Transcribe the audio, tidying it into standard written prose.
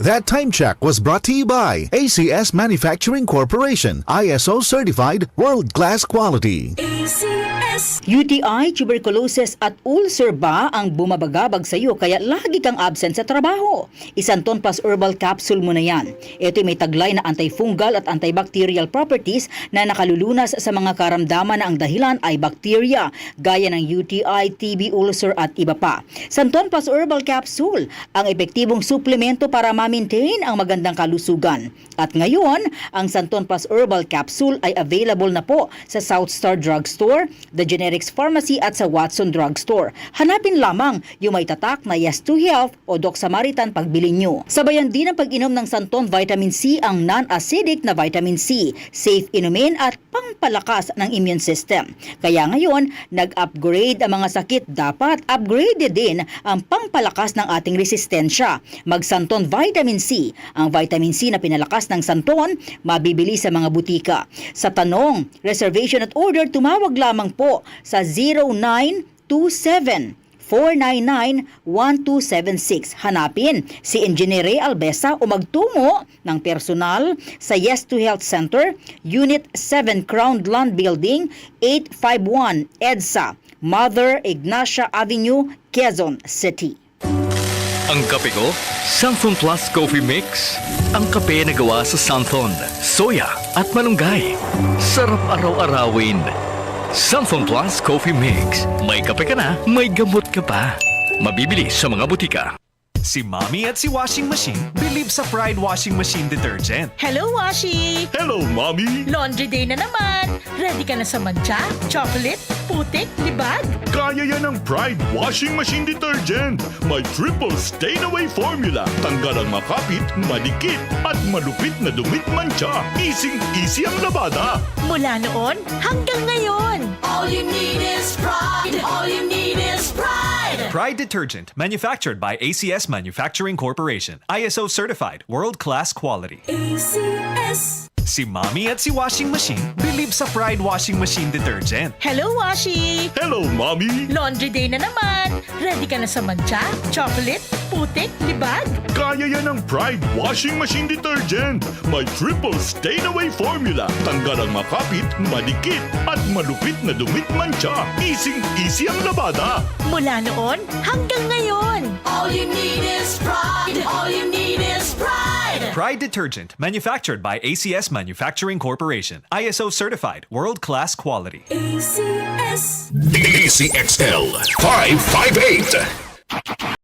That time check was brought to you by ACS Manufacturing Corporation, ISO certified world-class quality. UTI, tuberculosis at ulcer ba ang bumabagabag sa iyo kaya lagi kang absent sa trabaho? Isang Tonpas Herbal Capsule mo na yan. Ito may taglay na antifungal at antibacterial properties na nakalulunas sa mga karamdaman na ang dahilan ay bacteria, gaya ng UTI, TB, ulcer at iba pa. Tonpas Herbal Capsule, ang epektibong suplemento para ma-maintain ang magandang kalusugan. At ngayon, ang Tonpas Herbal Capsule ay available na po sa South Star Drugstore, The Generics Pharmacy at sa Watson Drugstore. Hanapin lamang yung may tatak na Yes to Health o Doc Samaritan pagbili nyo. Sabayan din ang pag-inom ng Santon Vitamin C, ang non-acidic na vitamin C, safe inumin at pangpalakas ng immune system. Kaya ngayon, nag-upgrade ang mga sakit, dapat upgraded din ang pangpalakas ng ating resistensya. Mag-Santon Vitamin C. Ang vitamin C na pinalakas ng Santon, mabibili sa mga butika. Sa tanong, reservation at order, tumawag lamang po sa 0927-499-1276. Hanapin si Engineer Ray Albesa o magtungo ng personal sa Yes to Health Center, Unit 7 Crown Land Building, 851 EDSA, Mother Ignacia Avenue, Quezon City. Ang kape ko, Santhon Plus Coffee Mix. Ang kape na gawa sa Santhon, soya at malunggay. Sarap araw-arawin. Santhon Plus Coffee Mix. May kape ka na, may gamot ka pa. Mabibili sa mga butika. Si Mommy at si Washing Machine believe sa Pride Washing Machine Detergent. Hello, Washi! Hello, Mommy! Laundry day na naman! Ready ka na sa mancha, chocolate, putik, libag? Kaya yan ang Pride Washing Machine Detergent. May triple stain-away formula. Tanggal ang makapit, malikit, at malupit na dumit mancha. Easy ang labada. Mula noon hanggang ngayon. All you need is pride. All you need is pride. Pride Detergent, manufactured by ACS Manufacturing Corporation. ISO certified, world-class quality. ACS. Si Mommy at si Washing Machine believe sa Pride Washing Machine Detergent. Hello, Washi! Hello, Mommy! Laundry day na naman. Ready ka na sa mancha, chocolate, putik, libag? Kaya yan ang Pride Washing Machine Detergent. May triple stain-away formula. Tanggal ang makapit, malikit, at malupit na dumit mancha. Easy ang labada. Mula noon hanggang ngayon. All you need is pride. All you need is pride. Pride Detergent, manufactured by ACS Manufacturing Corporation. ISO certified, world-class quality. ACS. DCXL 558.